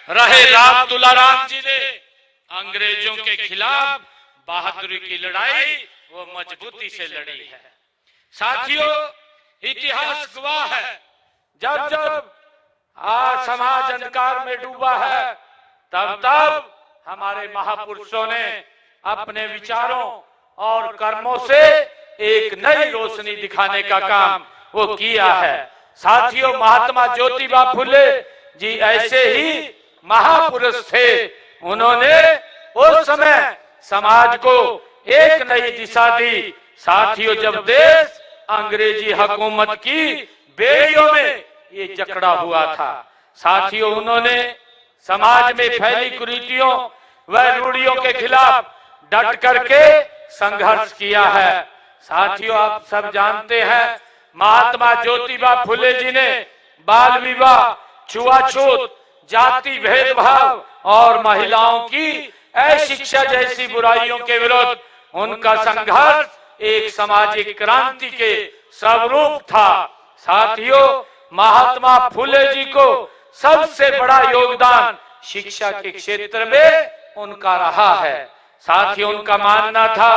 रहे राम तुलाराम जी ने अंग्रेजों के खिलाफ बहादुरी की लड़ाई वो मजबूती से लड़ी है। साथियों, इतिहास गवाह है, जब जब आज समाज अंधकार में डूबा है तब तब हमारे महापुरुषों ने अपने विचारों और कर्मों से एक नई रोशनी दिखाने का काम वो किया है। साथियों, महात्मा ज्योतिबा फुले जी ऐसे ही महापुरुष थे। उन्होंने उस समय समाज को एक नई दिशा दी। साथियों, जब देश अंग्रेजी हुकूमत की बेड़ियों में ये जकड़ा हुआ था, साथियों उन्होंने समाज में फैली कुरीतियों व रूढ़ियों के खिलाफ डट करके संघर्ष किया है। साथियों, आप सब जानते हैं महात्मा ज्योतिबा फुले जी ने बाल विवाह, छुआछूत, जाति भेदभाव और महिलाओं की अशिक्षा जैसी बुराइयों के विरुद्ध उनका संघर्ष एक सामाजिक क्रांति के स्वरूप था। साथियों, महात्मा फुले जी को सबसे बड़ा योगदान शिक्षा के क्षेत्र में उनका रहा है। साथियों, उनका मानना था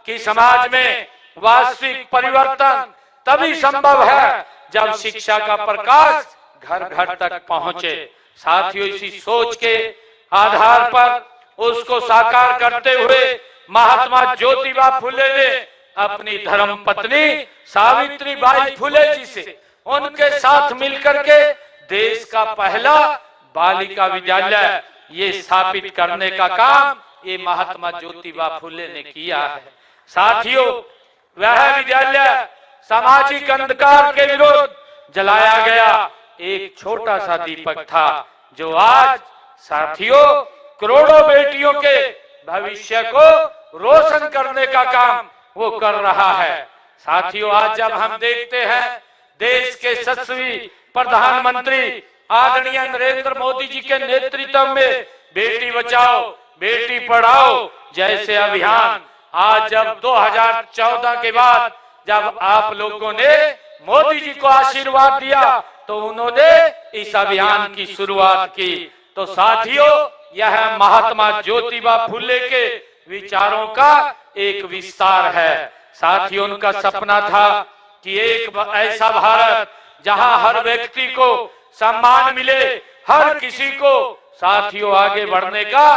कि समाज में वास्तविक परिवर्तन तभी संभव है जब शिक्षा का प्रकाश घर घर तक पहुंचे। साथियों, इसी सोच के आधार पर उसको साकार करते हुए महात्मा ज्योतिबा फुले ने अपनी धर्म पत्नी सावित्रीबाई फुले जी से उनके साथ मिलकर के देश का पहला बालिका विद्यालय ये स्थापित करने का काम ये महात्मा ज्योतिबा फुले ने किया है। साथियों, वह विद्यालय सामाजिक अंधकार के विरुद्ध जलाया गया एक छोटा सा दीपक था, जो आज साथियों करोड़ों बेटियों के भविष्य को रोशन करने का काम वो कर रहा है। साथियों, आज जब हम देखते हैं देश के यशस्वी प्रधानमंत्री आदरणीय नरेंद्र मोदी जी के नेतृत्व में बेटी बचाओ बेटी पढ़ाओ जैसे अभियान, आज जब 2014 के बाद जब आप लोगों ने मोदी जी को आशीर्वाद दिया तो उन्होंने इस अभियान की शुरुआत की। तो साथियों, यह महात्मा ज्योतिबा फुले के विचारों का एक विस्तार है। साथियों, उनका सपना था कि एक ऐसा भारत जहां हर व्यक्ति को सम्मान मिले, हर किसी को साथियों आगे बढ़ने का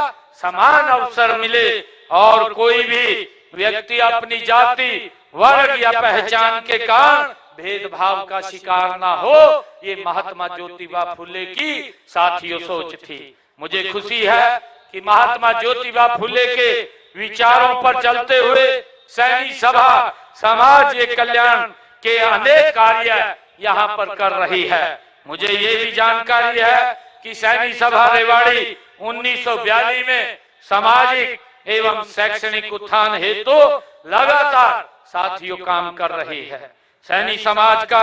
समान अवसर मिले और कोई भी व्यक्ति अपनी जाति, वर्ग या पहचान के कारण भेदभाव का शिकार ना हो। ये महात्मा ज्योतिबा फुले की साथियों सोच थी। मुझे खुशी है कि महात्मा ज्योतिबा फुले के विचारों पर चलते हुए सैनिक सभा समाज कल्याण के अनेक कार्य यहाँ पर कर रही है। मुझे ये भी जानकारी है कि सैनिक सभा रेवाड़ी 1942 में सामाजिक एवं शैक्षणिक उत्थान हेतु लगातार साथियों काम कर रही है। सैनिक समाज का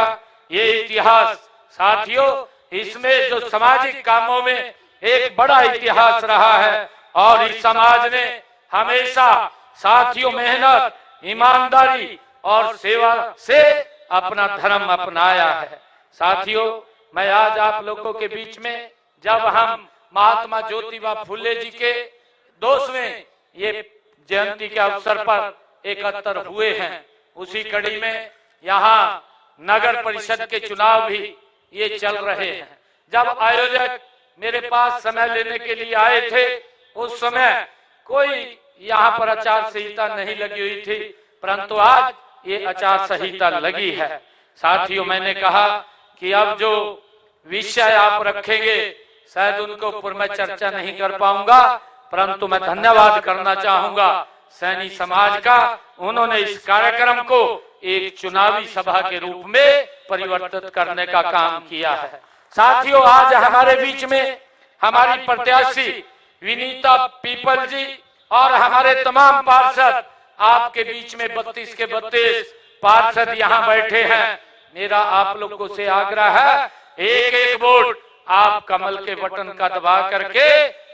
ये इतिहास साथियों, इसमें जो सामाजिक कामों में एक बड़ा इतिहास रहा है और इस समाज ने हमेशा साथियों मेहनत, ईमानदारी और सेवा से अपना धर्म अपनाया है। साथियों, मैं आज आप लोगों के बीच में जब हम महात्मा ज्योतिबा फुले जी के 200वें ये जयंती के अवसर पर एकत्र हुए हैं, उसी कड़ी में यहाँ नगर परिषद के चुनाव भी ये चल रहे हैं। जब आयोजक मेरे पास समय लेने के लिए आए थे उस समय कोई यहाँ पर आचार संहिता नहीं लगी हुई थी, परंतु आज ये आचार संहिता लगी है। साथियों, मैंने कहा कि अब जो विषय आप रखेंगे शायद उनको ऊपर मैं चर्चा नहीं कर पाऊंगा, परंतु मैं धन्यवाद करना चाहूंगा सैनिक समाज का। उन्होंने इस कार्यक्रम को एक चुनावी सभा के रूप में परिवर्तित करने का काम किया है। साथियों, आज हमारे बीच में हमारी प्रत्याशी विनीता पीपल जी और हमारे तमाम पार्षद आपके बीच में 32 के 32 पार्षद यहाँ बैठे हैं। मेरा आप लोगों से आग्रह है, एक एक वोट आप कमल के बटन का दबा करके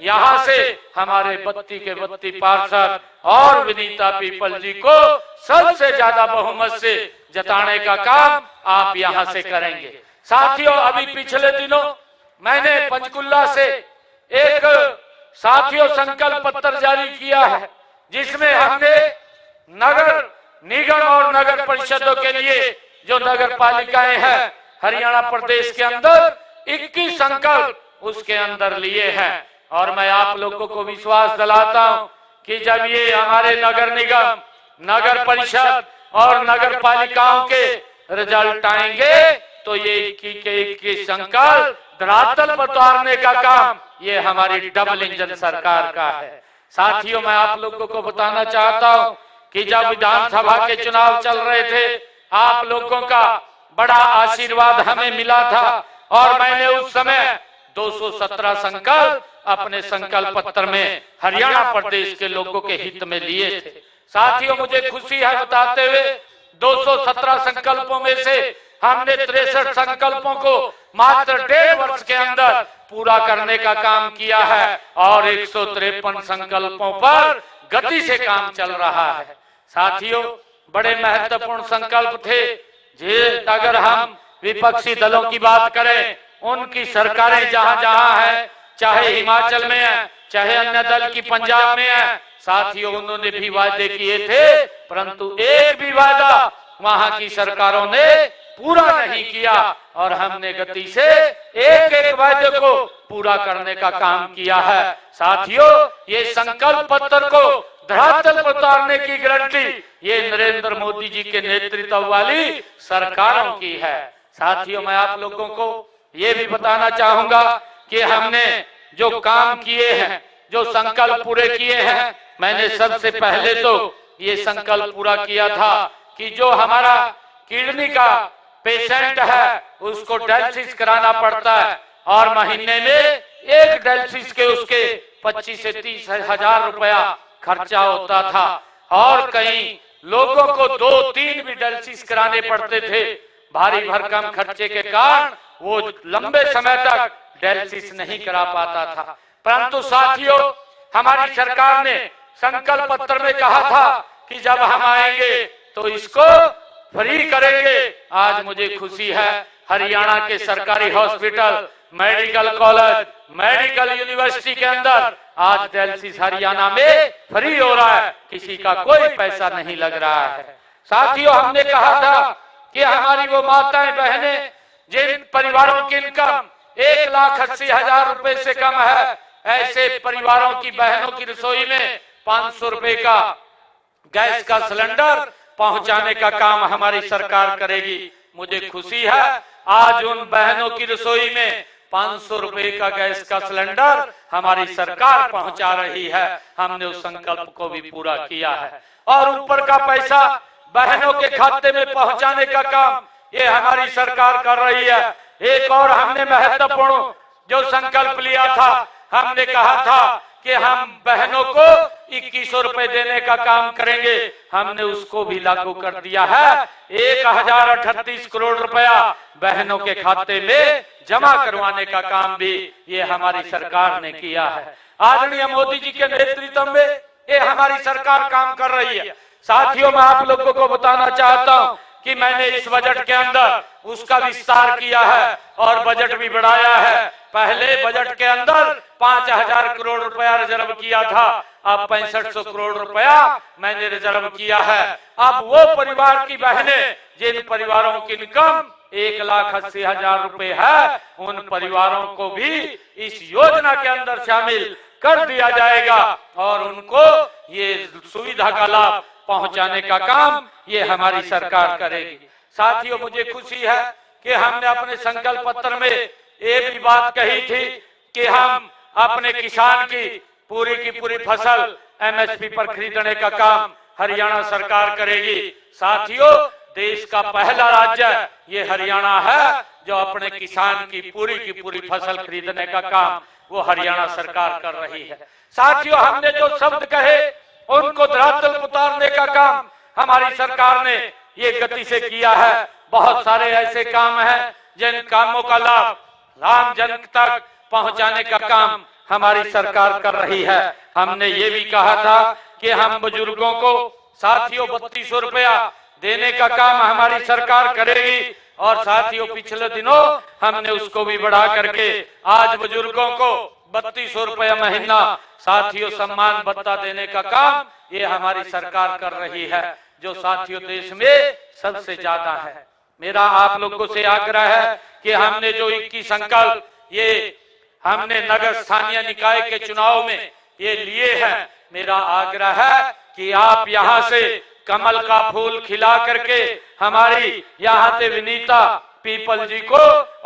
यहाँ से हमारे 32 के 32 पार्षद और विनीता पीपल जी को सबसे ज्यादा बहुमत से जताने का काम आप यहाँ से करेंगे। साथियों, अभी पिछले दिनों मैंने पंचकुला से एक साथियों संकल्प पत्र जारी किया है, जिसमें हमने नगर निगम और नगर परिषदों के लिए जो नगर पालिकाएं हैं हरियाणा प्रदेश के अंदर 21 संकल्प उसके अंदर लिए हैं। और मैं आप लोगों को विश्वास दिलाता हूं कि जब ये हमारे नगर निगम, नगर परिषद और नगर पालिकाओं के रिजल्ट आएंगे तो ये 21 संकल्प धरातल पर उतारने का काम ये हमारी डबल इंजन सरकार का है। साथियों, मैं आप लोगों को बताना चाहता हूं कि जब विधानसभा के चुनाव चल रहे थे, आप लोगों का बड़ा आशीर्वाद हमें मिला था और मैंने उस समय 217 संकल्प अपने संकल्प पत्र में हरियाणा प्रदेश के लोगों के हित में लिए थे। साथियों, मुझे खुशी है बताते हुए 217 संकल्पों में से हमने 63 संकल्पों को मात्र 1.5 वर्ष के अंदर पूरा करने का काम किया है और 153 संकल्पों पर गति से काम चल रहा है। साथियों, बड़े महत्वपूर्ण संकल्प थे। अगर हम विपक्षी दलों की बात करें, उनकी सरकारें जहां जहां है, चाहे हिमाचल में है, चाहे अन्य दल की पंजाब में है, साथियों उन्होंने भी वादे किए थे, परंतु एक भी वादा वहां की सरकारों ने पूरा नहीं किया और हमने गति से एक एक वादे को पूरा करने का काम किया है। साथियों, ये संकल्प पत्र को धरातल पर उतारने की गारंटी ये नरेंद्र मोदी जी के नेतृत्व वाली सरकारों की है। साथियों, मैं आप लोगों को ये भी बताना चाहूंगा कि हमने जो काम किए हैं, जो संकल्प पूरे किए हैं, मैंने सबसे पहले तो ये संकल्प पूरा किया था कि जो हमारा किडनी का पेशेंट है उसको डायलिसिस कराना पड़ता है और महीने में एक डायलिसिस के उसके 25 से 30 हजार रुपया खर्चा होता था और कई लोगों को 2-3 भी डायलिसिस कराने पड़ते थे। भारी भरकम खर्चे के कारण वो लंबे समय तक डायलिसिस नहीं करा पाता था। परंतु साथियों, हमारी सरकार ने संकल्प पत्र में कहा था कि जब हम आएंगे तो इसको फ्री करेंगे। आज मुझे खुशी है, हरियाणा के सरकारी hospital, medical college, medical university के अंदर आज डायलिसिस हरियाणा में फ्री हो रहा है, किसी का कोई पैसा नहीं लग रहा है। साथियों, हमने कहा था कि हमारी वो माताएं बहनें जिन परिवारों की इनकम 1,80,000 रुपए से कम है, ऐसे परिवारों की बहनों की रसोई में 500 रुपए का गैस का सिलेंडर पहुंचाने का काम हमारी सरकार करेगी। मुझे खुशी है, आज उन बहनों की रसोई में 500 रुपए का गैस का सिलेंडर हमारी सरकार पहुंचा रही है। हमने उस संकल्प को भी पूरा किया है और ऊपर का पैसा बहनों के खाते में पहुंचाने का काम ये हमारी सरकार कर रही है। एक और हमने महत्वपूर्ण जो संकल्प लिया था, हमने कहा था कि हम बहनों को 2100 रुपए देने का काम करेंगे। हमने उसको भी लागू कर दिया है। 1038 करोड़ रुपया बहनों के खाते में जमा करवाने का काम भी ये हमारी सरकार ने किया है। आदरणीय मोदी जी के नेतृत्व में ये हमारी सरकार काम कर रही है। साथियों, मैं आप लोगों को बताना चाहता हूं कि मैंने इस बजट के अंदर उसका विस्तार किया है और बजट भी बढ़ाया है। पहले बजट के अंदर 5000 करोड़ रुपया रिजर्व किया था, अब 6500 करोड़ रुपया मैंने रिजर्व किया है। अब वो परिवार की बहनें जिन परिवारों की इनकम 1,80,000 रुपए है, उन परिवारों को भी इस योजना के अंदर शामिल कर दिया जाएगा और उनको ये सुविधा का लाभ पहुंचाने का काम ये हमारी सरकार करेगी। साथियों, मुझे खुशी है कि हमने अपने संकल्प पत्र में ये भी बात कही थी कि हम अपने किसान की पूरी फसल एमएसपी पर खरीदने का काम हरियाणा सरकार करेगी। साथियों, देश का पहला राज्य ये हरियाणा है जो अपने किसान की पूरी फसल खरीदने का काम वो हरियाणा सरकार कर रही है। साथियों, हमने जो शब्द कहे उनको धरातल उतारने का काम हमारी सरकार ने ये गति से किया है। बहुत सारे ऐसे काम हैं जिन कामों का लाभ आम जन तक पहुंचाने का काम हमारी सरकार कर रही है। हमने ये भी कहा था कि हम बुजुर्गों को साथियों 3200 रुपया देने का काम हमारी सरकार करेगी और साथियों पिछले दिनों हमने उसको भी बढ़ा करके आज बुजुर्गों को 3200 रुपया महीना साथियों सम्मान भत्ता देने का काम ये हमारी सरकार कर रही है, जो साथियों देश में सबसे ज्यादा है। मेरा आप लोगों से आग्रह है कि हमने जो 21 संकल्प ये हमने नगर स्थानीय निकाय के चुनाव में ये लिए हैं, मेरा आग्रह है कि आप यहाँ से कमल का फूल खिला करके हमारी यहाँ से विनीता पीपल जी को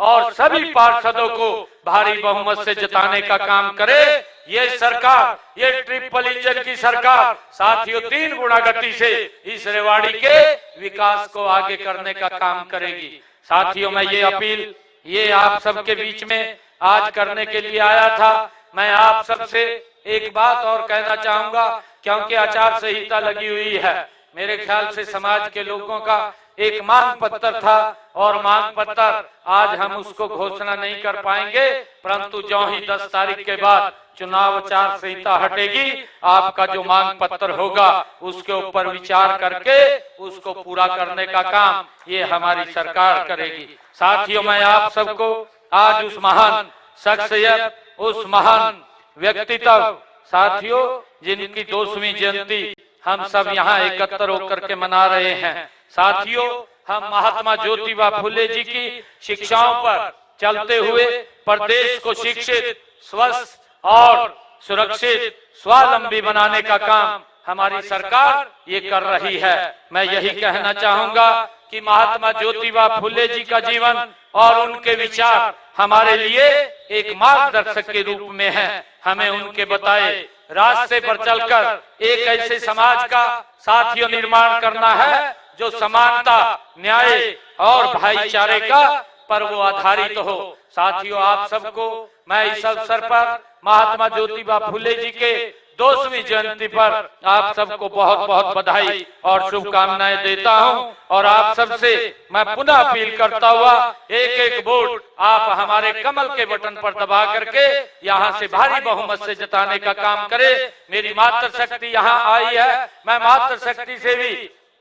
और सभी पार्षदों को भारी बहुमत से जिताने का काम करे। ये सरकार, ये ट्रिपल इंजन की सरकार साथियों 3 गुना गति से इस रेवाड़ी के विकास को आगे करने का काम करेगी। साथियों मैं ये अपील ये आप सबके बीच में आज करने के लिए आया था। मैं आप सबसे एक बात और कहना चाहूंगा, क्योंकि आचार संहिता लगी हुई है। मेरे ख्याल से समाज के लोगों का एक मांग पत्र था और मांग पत्र आज हम उसको घोषणा नहीं कर पाएंगे, परंतु जो ही 10 तारीख के बाद चुनाव आचार संहिता हटेगी, आपका जो मांग पत्र होगा उसके ऊपर विचार करके उसको पूरा करने का काम ये हमारी सरकार करेगी। साथियों मैं आप सबको आज उस महान शख्सियत, उस महान व्यक्तित्व साथियों जिनकी 200वीं जयंती हम सब यहाँ एकत्र होकर के मना रहे हैं। साथियों हम महात्मा ज्योतिबा फुले जी की शिक्षाओं पर चलते हुए प्रदेश को शिक्षित, स्वस्थ और सुरक्षित, स्वावलंबी बनाने का काम हमारी सरकार ये कर रही है। मैं यही कहना चाहूंगा कि महात्मा ज्योतिबा फुले जी का जीवन और उनके विचार हमारे लिए एक मार्गदर्शक के रूप में है। हमें उनके बताए रास्ते पर चलकर एक ऐसे समाज का साथियों निर्माण करना है जो समानता, न्याय और भाईचारे का पर वो आधारित हो। साथियों आप सबको मैं इस अवसर पर महात्मा ज्योतिबा फुले जी के 200वीं जयंती पर आप सबको बहुत बहुत बधाई और शुभकामनाएं देता हूं। और आप सबसे मैं पुनः अपील करता हुआ एक एक वोट आप हमारे कमल के बटन पर दबा करके यहां से भारी बहुमत से जिताने का काम करे। मेरी मातृशक्ति यहां आई है, मैं मातृशक्ति से भी,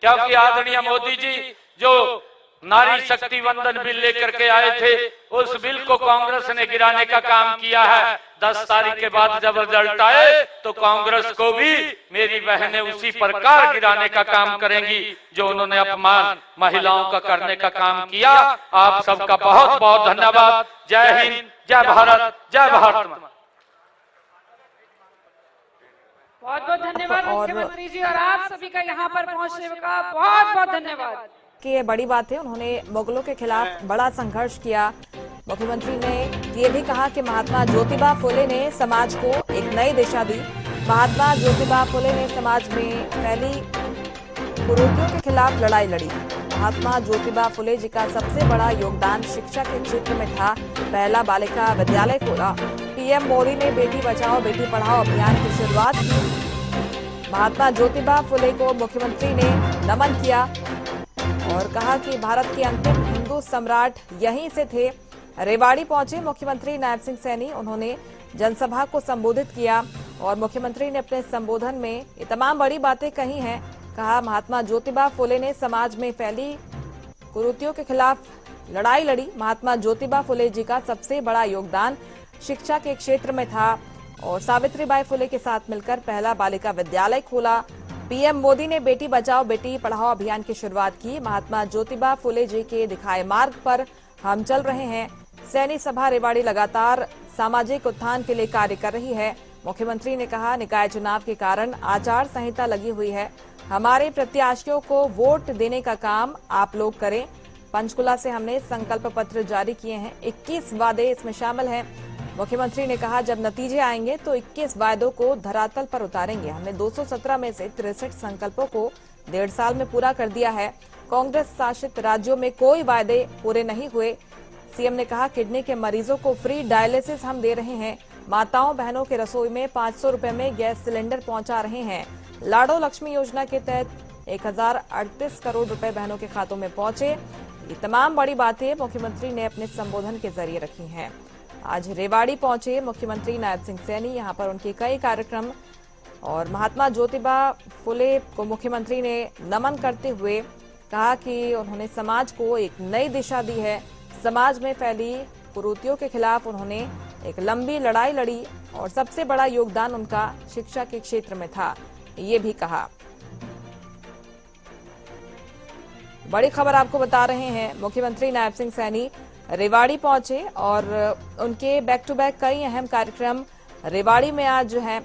क्योंकि आदरणीय मोदी जी जो नारी शक्ति वंदन बिल लेकर के आए थे, उस बिल को कांग्रेस ने गिराने का काम किया है। 10 तारीख के बाद जब रिजल्ट आए तो कांग्रेस को भी मेरी बहनें उसी प्रकार गिराने का काम करेंगी जो उन्होंने अपमान महिलाओं का करने का काम किया। आप सबका बहुत बहुत धन्यवाद। जय हिंद, जय भारत, जय भारत माता। बहुत बहुत धन्यवाद मुख्यमंत्री जी, और आप सभी का यहाँ पर पहुँचने का बहुत बहुत धन्यवाद। कि ये बड़ी बात है, उन्होंने मुगलों के खिलाफ बड़ा संघर्ष किया। मुख्यमंत्री ने ये भी कहा कि महात्मा ज्योतिबा फुले ने समाज को एक नई दिशा दी। महात्मा ज्योतिबा फुले ने समाज में फैली कुरीतियों के खिलाफ लड़ाई लड़ी। महात्मा ज्योतिबा फुले जी का सबसे बड़ा योगदान शिक्षा के क्षेत्र में था। पहला बालिका विद्यालय खोला। पीएम मोदी ने बेटी बचाओ बेटी पढ़ाओ अभियान की शुरुआत की। महात्मा ज्योतिबा फुले को मुख्यमंत्री ने नमन किया और कहा कि भारत के अंतिम हिंदू सम्राट यहीं से थे। रेवाड़ी पहुंचे मुख्यमंत्री नायब सिंह सैनी, उन्होंने जनसभा को संबोधित किया और मुख्यमंत्री ने अपने संबोधन में ये तमाम बड़ी बातें कही हैं। कहा महात्मा ज्योतिबा फुले ने समाज में फैली कुरीतियों के खिलाफ लड़ाई लड़ी। महात्मा ज्योतिबा फुले जी का सबसे बड़ा योगदान शिक्षा के क्षेत्र में था और सावित्रीबाई फुले के साथ मिलकर पहला बालिका विद्यालय खोला। पीएम मोदी ने बेटी बचाओ बेटी पढ़ाओ अभियान की शुरुआत की। महात्मा ज्योतिबा फुले जी के दिखाए मार्ग पर हम चल रहे हैं। सैनी सभा रेवाड़ी लगातार सामाजिक उत्थान के लिए कार्य कर रही है। मुख्यमंत्री ने कहा निकाय चुनाव के कारण आचार संहिता लगी हुई है, हमारे प्रत्याशियों को वोट देने का काम आप लोग करें। पंचकुला से हमने संकल्प पत्र जारी किए हैं, 21 वादे इसमें शामिल हैं। मुख्यमंत्री ने कहा जब नतीजे आएंगे तो 21 वायदों को धरातल पर उतारेंगे। हमने 217 में से 63 संकल्पों को 1.5 साल में पूरा कर दिया है। कांग्रेस शासित राज्यों में कोई वायदे पूरे नहीं हुए। सीएम ने कहा किडनी के मरीजों को फ्री डायलिसिस हम दे रहे हैं। माताओं बहनों के रसोई में 500 रुपए में गैस सिलेंडर पहुंचा रहे हैं। लाडो लक्ष्मी योजना के तहत 1038 करोड़ रुपए बहनों के खातों में पहुंचे। ये तमाम बड़ी बातें मुख्यमंत्री ने अपने संबोधन के जरिए रखी हैं। आज रेवाड़ी पहुंचे मुख्यमंत्री नायब सिंह सैनी, यहाँ पर उनके कई कार्यक्रम और महात्मा ज्योतिबा फुले को मुख्यमंत्री ने नमन करते हुए कहा कि उन्होंने समाज को एक नई दिशा दी है। समाज में फैली कुरीतियों के खिलाफ उन्होंने एक लंबी लड़ाई लड़ी और सबसे बड़ा योगदान उनका शिक्षा के क्षेत्र में था, ये भी कहा। बड़ी खबर आपको बता रहे हैं, मुख्यमंत्री नायब सिंह सैनी रेवाड़ी पहुंचे और उनके बैक टू बैक कई अहम कार्यक्रम रेवाड़ी में आज जो है,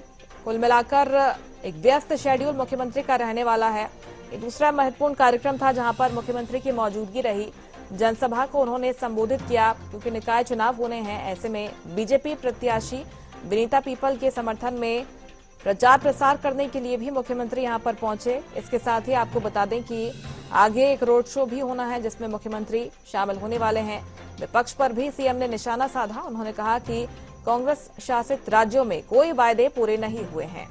कुल मिलाकर एक व्यस्त शेड्यूल मुख्यमंत्री का रहने वाला है। ये दूसरा महत्वपूर्ण कार्यक्रम था जहां पर मुख्यमंत्री की मौजूदगी रही। जनसभा को उन्होंने संबोधित किया क्योंकि निकाय चुनाव होने हैं। ऐसे में बीजेपी प्रत्याशी विनीता पीपल के समर्थन में प्रचार प्रसार करने के लिए भी मुख्यमंत्री यहां पर पहुंचे। इसके साथ ही आपको बता दें कि आगे एक रोड शो भी होना है जिसमें मुख्यमंत्री शामिल होने वाले हैं। विपक्ष पर भी सीएम ने निशाना साधा। उन्होंने कहा कि कांग्रेस शासित राज्यों में कोई वायदे पूरे नहीं हुए हैं।